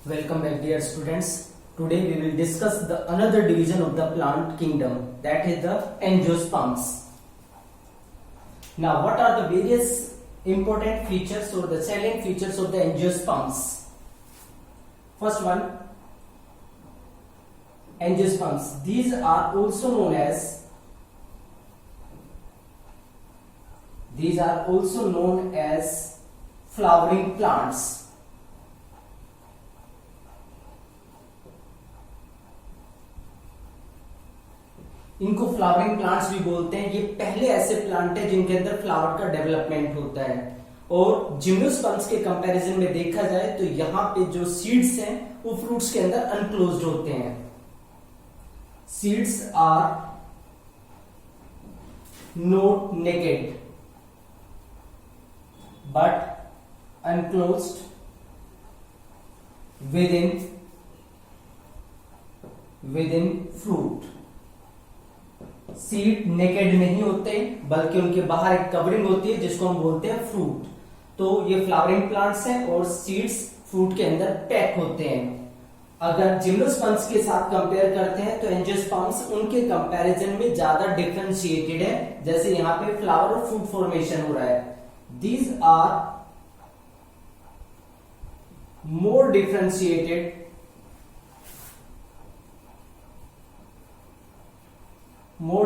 Welcome back, dear students. Today we will discuss the another division of the plant kingdom, that is the angiosperms. Now, what are the various important features or the salient features of the angiosperms? First one, angiosperms. These are also known as flowering plants. इनको flowering plants भी बोलते हैं। ये पहले ऐसे plant है जिनके अंदर फ्लावर का डेवलपमेंट होता है। और जिम्नोस्पर्म्स के कंपैरिजन में देखा जाए तो यहाँ पे जो सीड्स हैं वो फ्रूट्स के अंदर अनक्लोज्ड होते हैं। Seeds are not naked but enclosed within fruit. Seed naked नहीं होते बल्कि उनके बाहर एक कवरिंग होती है जिसको हम बोलते हैं फ्रूट। तो ये फ्लावरिंग प्लांट्स हैं और सीड्स फ्रूट के अंदर पैक होते हैं। अगर जिम्नोस्पर्म्स के साथ कंपेयर करते हैं तो एंजियोस्पर्म्स उनके कंपैरिजन में ज्यादा डिफरेंशिएटेड है। जैसे यहाँ पे फ्लावर और फ्रूट फॉर्मेशन हो रहा है। These are more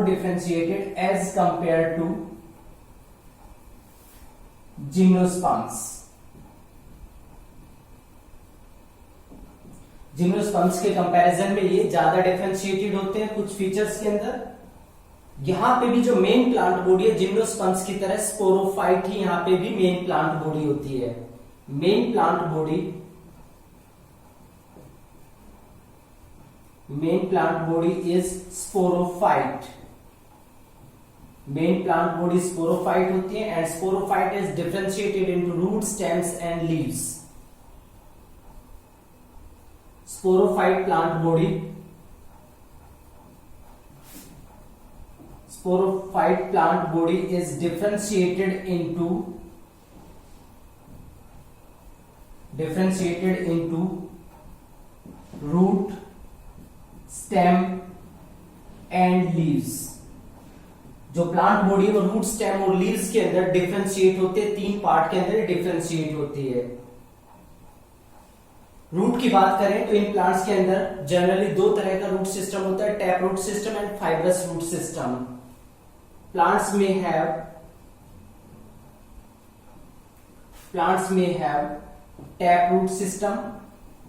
differentiated as compared to gymnosperms. Gymnosperms के कंपैरिजन में ये ज्यादा डिफरेंशिएटेड होते हैं कुछ फीचर्स के अंदर। यहां पे भी जो मेन प्लांट बॉडी है जिम्नोस्पर्म्स की तरह स्पोरोफाइट ही यहां पे भी मेन प्लांट बॉडी होती है। Main plant body is sporophyte. Main plant body sporophyte होती है and sporophyte is differentiated into root, stems and leaves. Sporophyte plant body is differentiated into root, stem and leaves. जो plant body है वो root, stem और leaves के अंदर differentiate होते हैं। 3 पार्ट के अंदर डिफरेंशिएट होती है। रूट की बात करें तो इन प्लांट्स के अंदर जनरली 2 तरह का रूट सिस्टम होता है, tap root system and fibrous root system. Plants में have tap root system.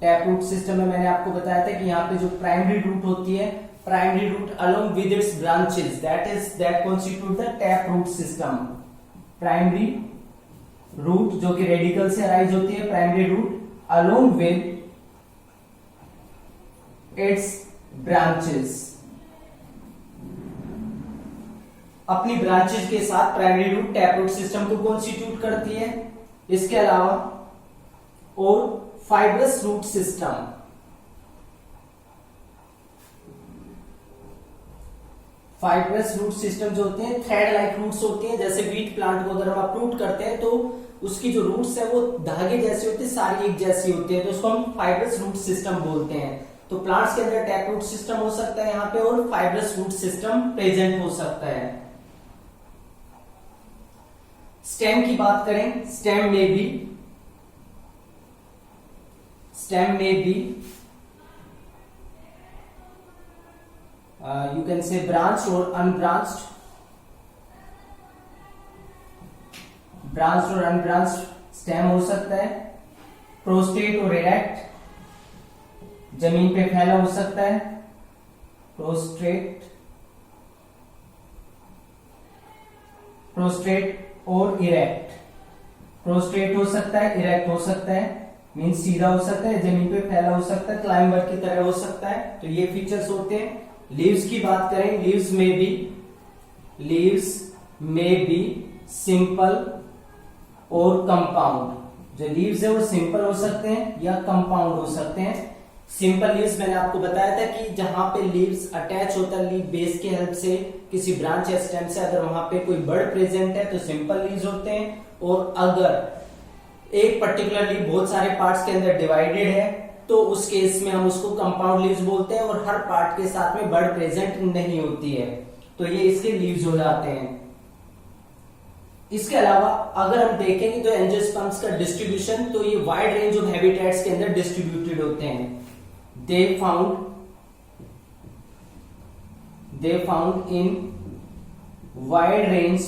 Tap root system में मैंने आपको बताया था कि यहाँ पे जो प्राइमरी रूट होती है, primary root along with its branches, that constitute the tap root system. Primary root जो कि रेडिकल से अराइज होती है, primary root along with its branches, अपनी ब्रांचेस के साथ primary root tap root system को कॉन्स्टिट्यूट करती है। इसके अलावा और फाइब्रस रूट सिस्टम, जो होते हैं थ्रेड लाइक रूट्स होती हैं। जैसे वीट प्लांट को अगर हम अपरूट करते हैं तो उसकी जो रूट्स है वो धागे जैसी होती है, सारी एक जैसी होती है, तो उसको हम फाइब्रस रूट सिस्टम बोलते हैं। तो प्लांट्स के अंदर टैप रूट सिस्टम हो सकता है यहाँ पे और फाइब्रस रूट सिस्टम प्रेजेंट हो सकता है। स्टेम की बात करें, स्टेम में भी you can say branched or unbranched, stem हो सकता है। प्रोस्ट्रेट और इरेक्ट, जमीन पे फैला हो सकता है। प्रोस्ट्रेट और इरेक्ट, प्रोस्ट्रेट हो सकता है, इरेक्ट हो सकता है, मीन सीधा हो सकता है, जमीन पे फैला हो सकता है, क्लाइंबर की तरह हो सकता है। तो ये फीचर्स होते हैं। लीव्स की बात करें, लीव्स में भी सिंपल और कंपाउंड। जो लीव्स है वो सिंपल हो सकते हैं या कंपाउंड हो सकते हैं। सिंपल लीव्स मैंने आपको बताया था कि जहां पे लीव्स अटैच होता है लीव बेस के हेल्प से किसी ब्रांच या स्टेम से, अगर वहां पे कोई बर्ड प्रेजेंट है तो सिंपल लीव्स होते हैं। और अगर एक पर्टिकुलर लीव बहुत सारे पार्ट्स के अंदर डिवाइडेड है तो उस केस में हम उसको कंपाउंड लीव्स बोलते हैं और हर पार्ट के साथ में बड प्रेजेंट नहीं होती है, तो ये इसके लीव्स हो जाते हैं। इसके अलावा अगर हम देखेंगे तो एंजियोस्पर्म्स का डिस्ट्रीब्यूशन, तो ये वाइड रेंज ऑफ हैबिटेट्स के अंदर डिस्ट्रीब्यूटेड होते हैं। They found in wide range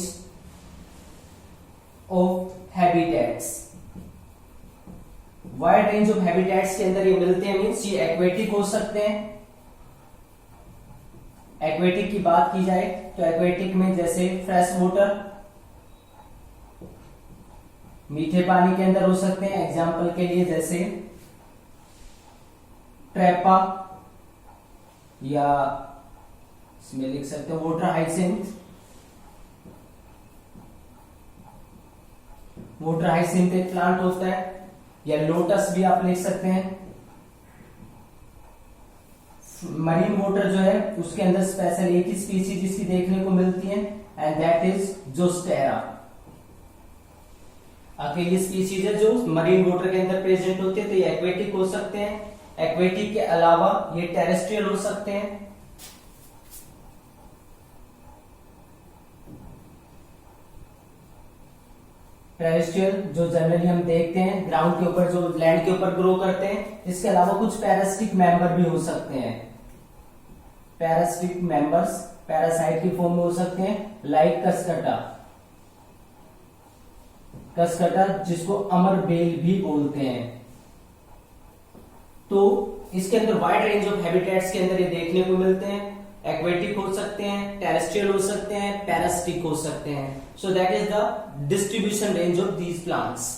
of habitats. Wide range of habitats के अंदर ये मिलते हैं, मीन्स ये एक्वेटिक हो सकते हैं। एक्वेटिक की बात की जाए तो एक्वेटिक में जैसे फ्रेश वाटर, मीठे पानी के अंदर हो सकते हैं। एग्जाम्पल के लिए जैसे ट्रैपा, या इसमें लिख सकते हैं वाटर हाइसिंथ। वाटर हाइसिंथ एक प्लांट होता है, या लोटस भी आप लिख सकते हैं। मरीन वाटर जो है उसके अंदर स्पेशल एक ही स्पीसीज जिसकी देखने को मिलती है, एंड दैट इज जोस्टेरा। अकेली स्पीसीज है जो मरीन वाटर के अंदर प्रेजेंट होती है, तो ये एक्वेटिक हो सकते हैं। एक्वेटिक के अलावा ये टेरेस्ट्रियल हो सकते हैं। टेरेस्ट्रियल जो जनरली हम देखते हैं ग्राउंड के ऊपर, जो लैंड के ऊपर ग्रो करते हैं। इसके अलावा कुछ पैरासिटिक मेंबर भी हो सकते हैं। पैरासिटिक मेंबर्स पैरासाइट की फॉर्म में हो सकते हैं, लाइक कसकटा जिसको अमर बेल भी बोलते हैं। तो इसके अंदर वाइड रेंज ऑफ हैबिटेट्स के अंदर ये देखने को मिलते हैं। एक्वेटिक हो सकते हैं, टेरेस्ट्रियल हो सकते हैं, पैरासिटिक हो सकते हैं। So that is the distribution range of these plants.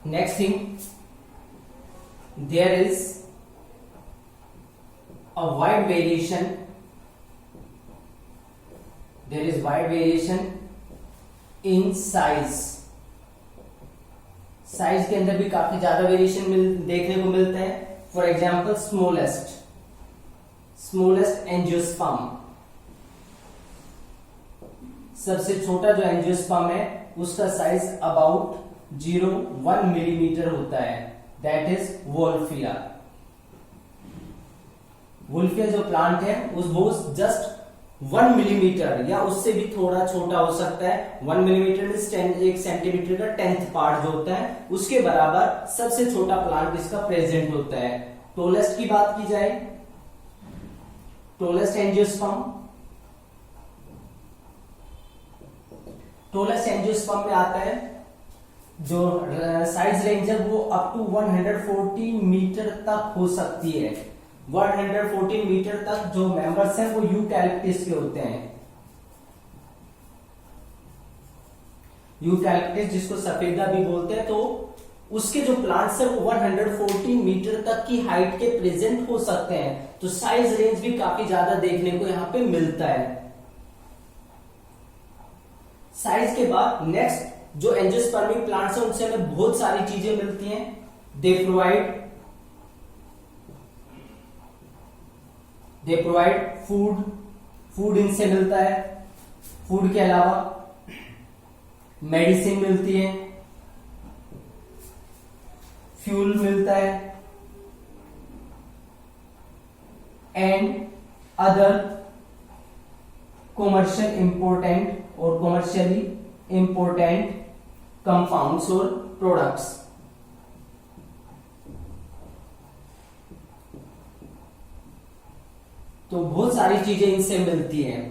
Next thing, there is a wide variation. There is wide variation in size. Size के अंदर भी काफी ज्यादा वेरिएशन देखने को मिलता है। फॉर एग्जाम्पल स्मॉलेस्ट एंजियोस्पर्म, सबसे छोटा जो एंजियोस्पर्म है उसका साइज अबाउट 0.1 मिलीमीटर होता है, दैट इज वोल्फिया। वोल्फिया जो प्लांट है वो जस्ट 1 मिलीमीटर या उससे भी थोड़ा छोटा हो सकता है। 1 मिलीमीटर में 1 सेंटीमीटर का 10th पार्ट जो होता है उसके बराबर सबसे छोटा प्लांट इसका प्रेजेंट होता है। टोलेस्ट की बात की जाए, टोलेस्ट एंजियोस्पर्म, टोलेस्ट एंजियोस्पर्म में आता है जो साइज रेंज है वो अप टू 114 मीटर तक हो सकती है। 114 मीटर तक जो मेंबर्स हैं वो यूकैलिप्टस के होते हैं। यूकैलिप्टस जिसको सफेदा भी बोलते हैं, तो उसके जो प्लांट्स हैं वो 114 मीटर तक की हाइट के प्रेजेंट हो सकते हैं। तो साइज रेंज भी काफी ज्यादा देखने को यहां पे मिलता है। साइज के बाद नेक्स्ट जो एंजियोस्पर्मिक प्लांट्स हैं उनसे हमें बहुत सारी चीजें मिलती हैं। दे प्रोवाइड फूड इनसे मिलता है। फूड के अलावा मेडिसिन मिलती है, फ्यूल मिलता है, and other commercially important compounds और प्रोडक्ट्स। तो बहुत सारी चीजें इनसे मिलती हैं।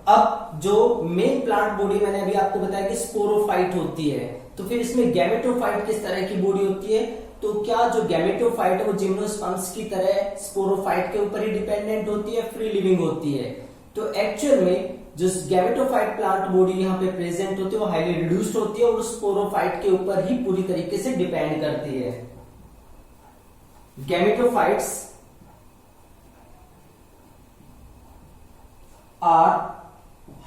अब जो मेन प्लांट बॉडी मैंने अभी आपको बताया कि स्पोरोफाइट होती है, तो फिर इसमें गैमेटोफाइट किस तरह की बॉडी होती है? तो क्या जो गैमेटोफाइट है वो जिम्नोस्पर्म्स की तरह स्पोरोफाइट के ऊपर ही डिपेंडेंट होती है, फ्री लिविंग होती है? तो एक्चुअल में जो गैमेटोफाइट प्लांट बॉडी यहाँ पे प्रेजेंट होती है वो हाईली रिड्यूस्ड होती है और स्पोरोफाइट के ऊपर ही पूरी तरीके से डिपेंड करती है। Gametophytes are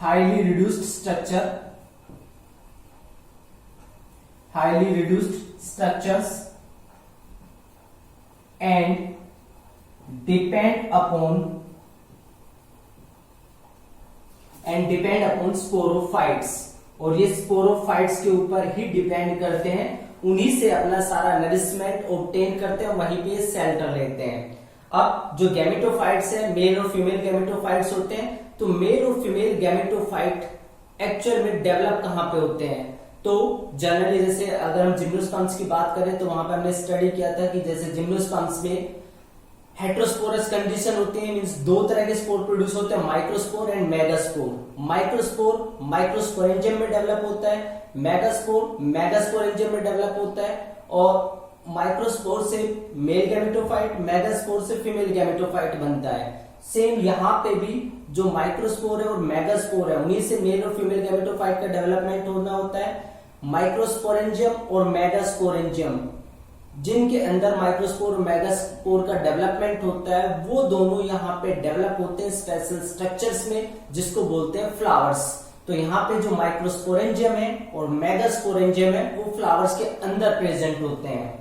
highly reduced structures and depend upon sporophytes, और ये स्पोरोफाइट्स के ऊपर ही डिपेंड करते हैं, उन्हीं से अपना सारा नरिशमेंट ऑब्टेन करते हैं, वहीं पे शेल्टर लेते हैं। अब जो गैमेटोफाइट्स है, मेल और फीमेल गैमेटोफाइट्स होते हैं, तो मेल और फीमेल गैमेटोफाइट एक्चुअल में डेवलप कहां पे होते हैं? तो जनरली जैसे अगर हम जिम्नोस्पर्म्स की बात करें तो वहां पे हमने स्टडी किया था कि जैसे जिम्नोस्पर्म्स में हेट्रोस्पोरस कंडीशन होती है, मींस दो तरह के स्पोर प्रोड्यूस होते हैं, microspore and megaspore. Microspore microsporangium में डेवलप होता है, मेगास्पोर मेगास्पोरेंजियम में डेवलप होता है, और माइक्रोस्पोर से मेल गैमेटोफाइट, मेगास्पोर से फीमेल गैमेटोफाइट बनता है। सेम यहाँ पे भी जो माइक्रोस्पोर है और मेगास्पोर है, उन्हीं से मेल और फीमेल गैमेटोफाइट का डेवलपमेंट होना होता है। माइक्रोस्पोरेंजियम और मेगास्पोरेंजियम, जिनके अंदर माइक्रोस्पोर और मेगास्पोर का डेवलपमेंट होता है, वो दोनों यहाँ पे डेवलप होते हैं स्पेशल स्ट्रक्चर्स में, जिसको बोलते हैं फ्लावर्स। तो यहाँ पे जो माइक्रोस्पोरेंजियम है और मेगास्पोरेंजियम है वो फ्लावर्स के अंदर प्रेजेंट होते हैं।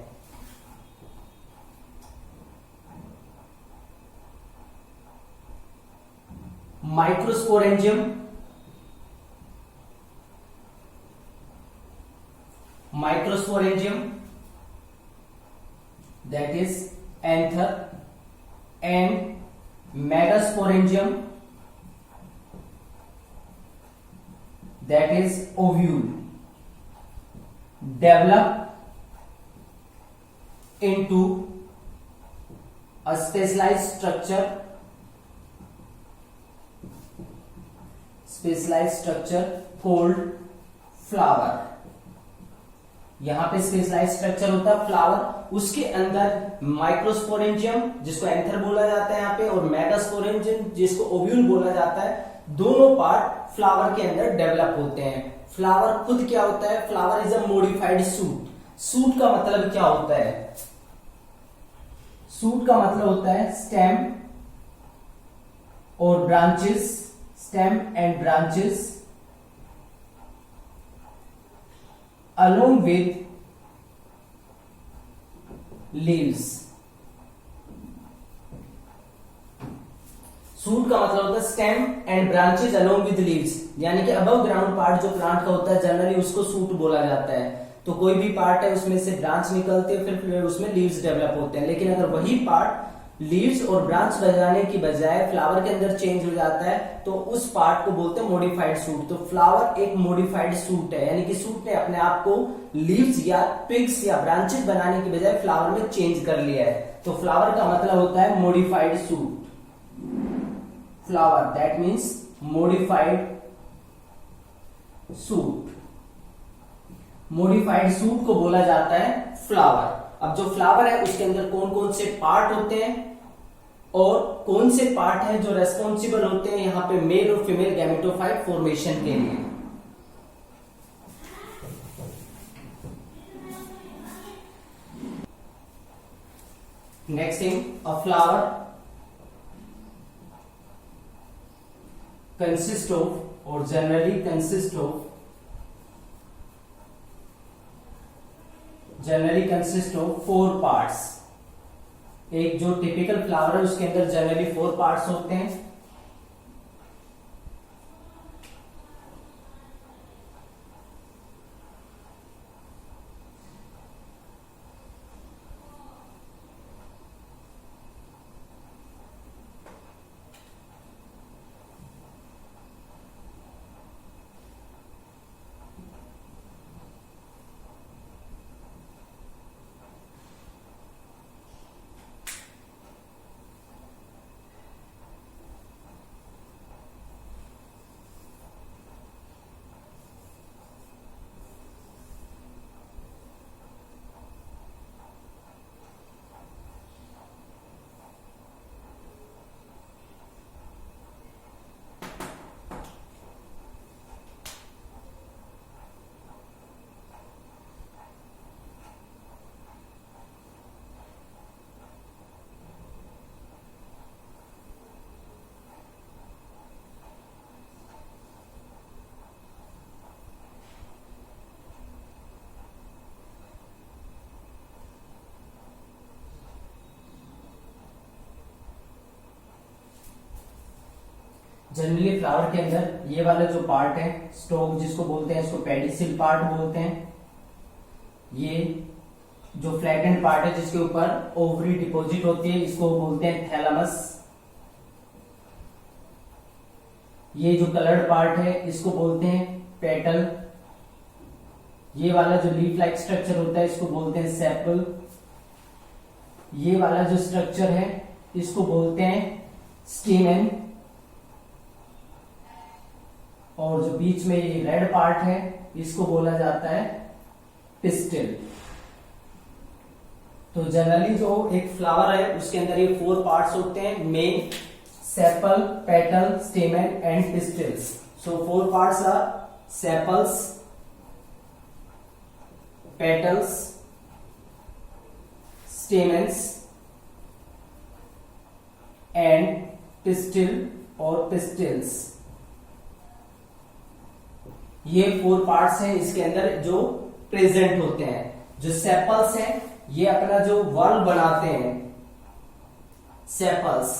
Microsporangium that is anther and megasporangium that is ovule develop into a specialized structure called flower। यहां पे स्पेशलाइज्ड स्ट्रक्चर होता है फ्लावर, उसके अंदर माइक्रोस्पोरेंजियम जिसको एंथर बोला जाता है यहाँ पे, और मेगास्पोरेंजियम जिसको ओव्यूल बोला जाता है, दोनों पार्ट फ्लावर के अंदर डेवलप होते हैं। फ्लावर खुद क्या होता है? Flower is a modified suit. Suit का मतलब क्या होता है? सूट का मतलब होता है स्टेम और branches, stem and branches along with leaves। Suit का मतलब होता है stem and branches along with leaves, यानी कि अबव ग्राउंड पार्ट जो प्लांट का होता है जनरली उसको सूट बोला जाता है। तो कोई भी पार्ट है उसमें से ब्रांच निकलते हैं, फिर उसमें लीव्स डेवलप होते हैं। लेकिन अगर वही पार्ट लीव्स और ब्रांच लगाने की बजाय फ्लावर के अंदर चेंज हो जाता है तो उस पार्ट को बोलते हैं मॉडिफाइड सूट। तो फ्लावर एक मॉडिफाइड सूट है, यानी कि सूट ने अपने आप को लीव्स या पिग्स या ब्रांचेस बनाने की बजाय फ्लावर में चेंज कर लिया है। तो फ्लावर का मतलब होता है modified suit. Flower that means modified suit. Modified suit को बोला जाता है फ्लावर। अब जो फ्लावर है उसके अंदर कौन कौन से पार्ट होते हैं और कौन से पार्ट हैं जो रेस्पॉन्सिबल होते हैं यहां पे मेल और फीमेल गैमेटोफाइट फॉर्मेशन के लिए। Next thing, a flower consist of और जनरली कंसिस्ट ऑफ 4 पार्ट्स। एक जो टिपिकल फ्लावर है उसके अंदर जनरली 4 पार्ट्स होते हैं। जनरली फ्लावर के अंदर ये वाला जो पार्ट है, स्टोक जिसको बोलते हैं, इसको पेडिसिल पार्ट बोलते हैं। ये जो फ्लैटेंड पार्ट है जिसके ऊपर ओवरी डिपॉजिट होती है, इसको बोलते हैं थैलेमस। ये जो कलर्ड पार्ट है इसको बोलते हैं पेटल। ये वाला जो लीफ लाइक स्ट्रक्चर होता है इसको बोलते हैं सेपल। ये वाला जो स्ट्रक्चर है इसको बोलते हैं स्टेमेन। और जो बीच में ये रेड पार्ट है इसको बोला जाता है पिस्टिल। तो जनरली जो एक फ्लावर है उसके अंदर ये 4 पार्ट्स होते हैं, main, sepal, petal, stamen and pistils. So 4 parts are sepals, petals, stamens and pistil और pistils। ये 4 पार्ट्स हैं इसके अंदर जो प्रेजेंट होते हैं। जो सेपल्स हैं ये अपना जो वर्ल बनाते हैं, सेपल्स,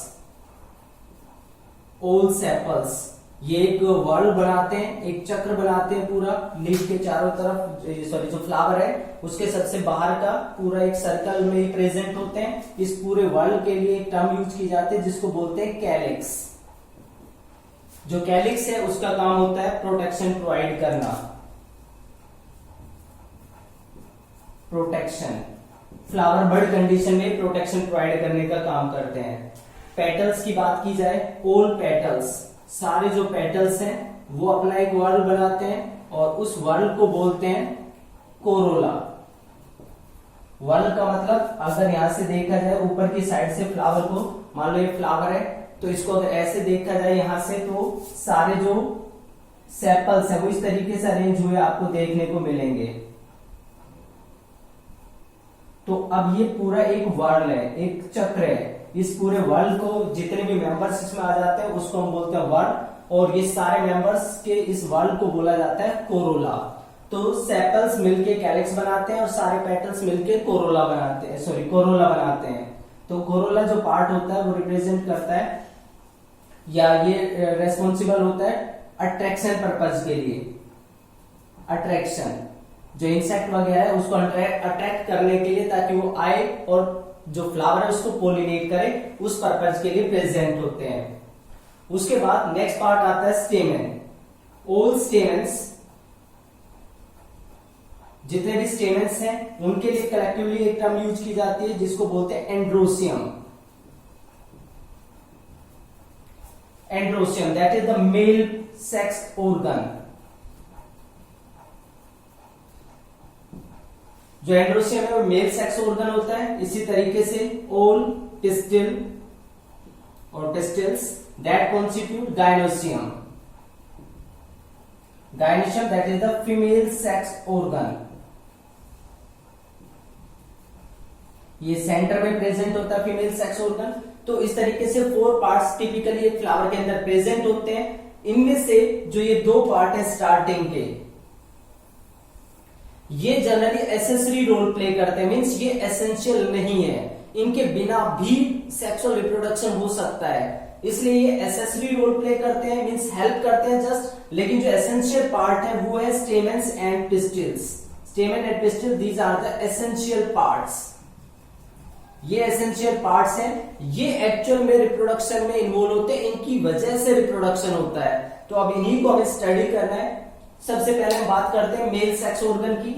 ओल सेपल्स, ये एक वर्ल बनाते हैं, एक चक्र बनाते हैं पूरा लीफ के चारों तरफ। सॉरी, जो फ्लावर है उसके सबसे बाहर का पूरा एक सर्कल में ही प्रेजेंट होते हैं। इस पूरे वर्ल के लिए एक टर्म यूज की जाती है जिसको बोलते हैं कैलिक्स। जो कैलिक्स है उसका काम होता है प्रोटेक्शन प्रोवाइड करना। प्रोटेक्शन, फ्लावर बर्ड कंडीशन में प्रोटेक्शन प्रोवाइड करने का काम करते हैं। पेटल्स की बात की जाए, ऑल पेटल्स, सारे जो पेटल्स हैं वो अपना एक वर्ल बनाते हैं और उस वर्ल को बोलते हैं कोरोला। वर्ल का मतलब अगर यहां से देखा जाए ऊपर की साइड से फ्लावर को, मान लो ये फ्लावर है तो इसको अगर ऐसे देखा जाए यहां से, तो सारे जो सेपल्स हैं वो इस तरीके से अरेंज हुए आपको देखने को मिलेंगे। तो अब ये पूरा एक वर्ल है, एक चक्र है। इस पूरे वर्ल्ड को जितने भी मेंबर्स इसमें आ जाते हैं उसको हम बोलते हैं वर्ल्ड, और ये सारे मेंबर्स के इस वर्ल्ड को बोला जाता है कोरोला। तो सेपल्स मिलके कैलिक्स बनाते हैं और सारे पेटल्स मिलके कोरोला बनाते हैं, सॉरी कोरोला बनाते हैं। तो कोरोला जो पार्ट होता है वो रिप्रेजेंट करता है या ये रेस्पॉन्सिबल होता है अट्रैक्शन पर्पज के लिए। अट्रैक्शन, जो इंसेक्ट वगैरह है उसको अट्रैक्ट करने के लिए, ताकि वो आए और जो फ्लावर है उसको पोलिनेट करे, उस पर्पज के लिए प्रेजेंट होते हैं। उसके बाद नेक्स्ट पार्ट आता है स्टेमेन। ऑल स्टेमेन्स, जितने भी स्टेमेन्स हैं उनके लिए कलेक्टिवली एक टर्म यूज की जाती है जिसको बोलते हैं androecium. Androecium that is the male sex organ. जो एंड्रोसियम है वो मेल सेक्स ऑर्गन होता है। इसी तरीके से ओल, पिस्टिल और pistils that constitute gynoecium. Gynoecium that is the female sex organ. ये सेंटर में प्रेजेंट होता है फीमेल सेक्स ऑर्गन। तो इस तरीके से 4 पार्ट्स टिपिकली एक फ्लावर के अंदर प्रेजेंट होते हैं। इनमें से जो ये 2 पार्ट है स्टार्टिंग के, ये जनरली एसेसरी रोल प्ले करते हैं, मींस ये एसेंशियल नहीं है, इनके बिना भी सेक्सुअल रिप्रोडक्शन हो सकता है, इसलिए ये एसेसरी रोल प्ले करते हैं, मींस हेल्प करते हैं जस्ट। लेकिन जो एसेंशियल पार्ट है वो है stamens and pistils. Stamen and pistil, these are the essential parts. ये एसेंशियल पार्ट्स हैं, ये एक्चुअल में रिप्रोडक्शन में इन्वॉल्व होते हैं, इनकी वजह से रिप्रोडक्शन होता है। तो अब इन्हीं को हमें स्टडी करना है। सबसे पहले हम बात करते हैं मेल सेक्स ऑर्गन की।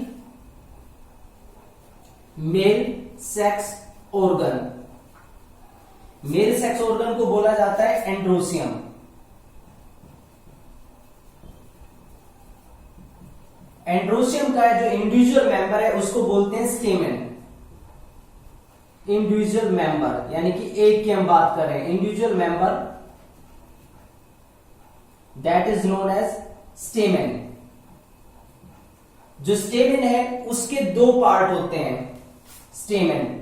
Male sex organ, male sex organ को बोला जाता है एंड्रोसियम। एंड्रोसियम का जो इंडिविजुअल मेंबर है उसको बोलते हैं स्टेमेन। इंडिविजुअल मेंबर यानी कि एक की हम बात कर रहे हैं, individual member that is known as stamen. जो स्टेमेन है उसके 2 पार्ट होते हैं। स्टेमेन,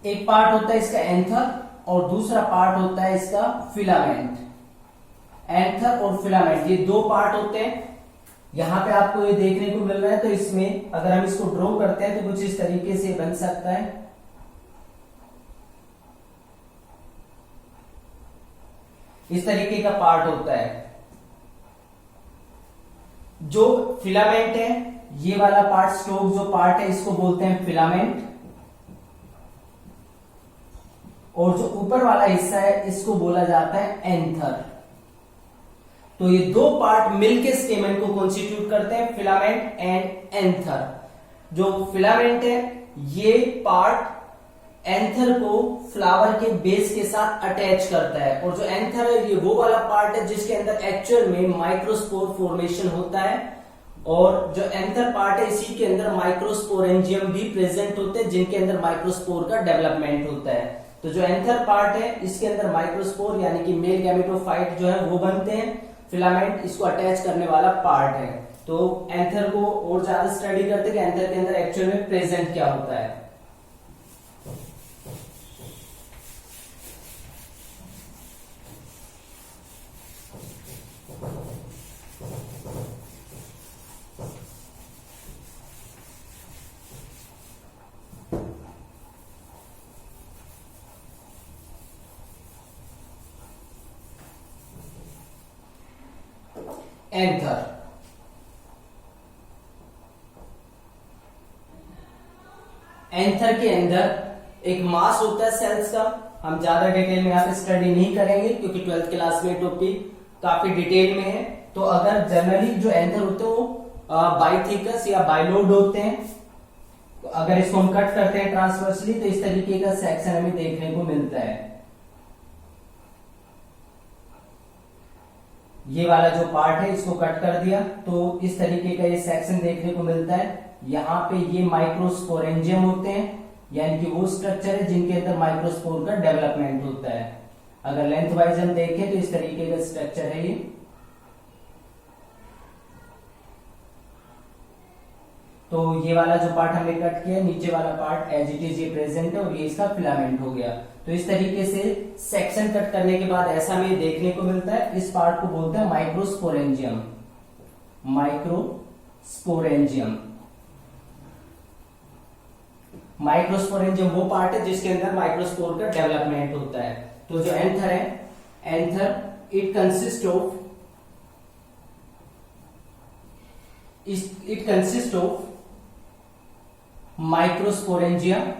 एक पार्ट होता है इसका एंथर और दूसरा पार्ट होता है इसका फिलामेंट। एंथर और फिलामेंट ये 2 पार्ट होते हैं। यहां पे आपको ये देखने को मिल रहा है, तो इसमें अगर हम इसको ड्रॉ करते हैं तो कुछ इस तरीके से बन सकता है। इस तरीके का पार्ट होता है। जो फिलामेंट है, ये वाला पार्ट, स्टोक जो पार्ट है, इसको बोलते हैं फिलामेंट। और जो ऊपर वाला हिस्सा है, इसको बोला जाता है एंथर। तो ये दो पार्ट मिलके स्टेमन को कॉन्स्टिट्यूट करते हैं, फिलामेंट एंड एंथर। जो फिलामेंट है, ये पार्ट एंथर को फ्लावर के बेस के साथ अटैच करता है, और जो एंथर है, ये वो वाला पार्ट है जिसके अंदर एक्चुअल में माइक्रोस्पोर फॉर्मेशन होता है। और जो एंथर पार्ट है, इसी के अंदर माइक्रोस्पोरेंजियम भी प्रेजेंट होते हैं, जिनके अंदर माइक्रोस्पोर का डेवलपमेंट होता है। तो जो एंथर पार्ट है, इसके अंदर माइक्रोस्पोर यानी कि मेल गैमेटोफाइट जो है वो बनते हैं। फिलामेंट इसको अटैच करने वाला पार्ट है। तो एंथर को और ज्यादा स्टडी करते हैं कि एंथर के अंदर एक्चुअल में प्रेजेंट क्या होता है। एंथर, एंथर के अंदर एक मास होता है सेल्स का। हम ज्यादा डिटेल में यहाँ पे स्टडी नहीं करेंगे क्योंकि 12th क्लास में टॉपिक काफी डिटेल में है। तो अगर जनरली जो एंथर होते हैं वो बाइथिकस या बाइलोड होते हैं। तो अगर इसको हम कट करते हैं ट्रांसवर्सली, तो इस तरीके का सेक्शन हमें देखने को मिलता है। ये वाला जो पार्ट है, इसको कट कर दिया तो इस तरीके का ये सेक्शन देखने को मिलता है। यहाँ पे ये माइक्रोस्पोरेंजियम होते हैं, यानी कि वो स्ट्रक्चर है जिनके अंदर माइक्रोस्पोर का डेवलपमेंट होता है। अगर लेंथ वाइज हम देखें तो इस तरीके का स्ट्रक्चर है ये। तो ये वाला जो पार्ट हमने कट किया, नीचे वाला पार्ट एज इट इज ये प्रेजेंट है, और ये इसका फिलामेंट हो गया। तो इस तरीके से सेक्शन कट करने के बाद ऐसा हमें देखने को मिलता है। इस पार्ट को बोलते हैं माइक्रोस्पोरेंजियम। माइक्रोस्पोरेंजियम, माइक्रोस्पोरेंजियम वो पार्ट है जिसके अंदर माइक्रोस्पोर का डेवलपमेंट होता है। तो जो एंथर है, anther it consist of microsporangium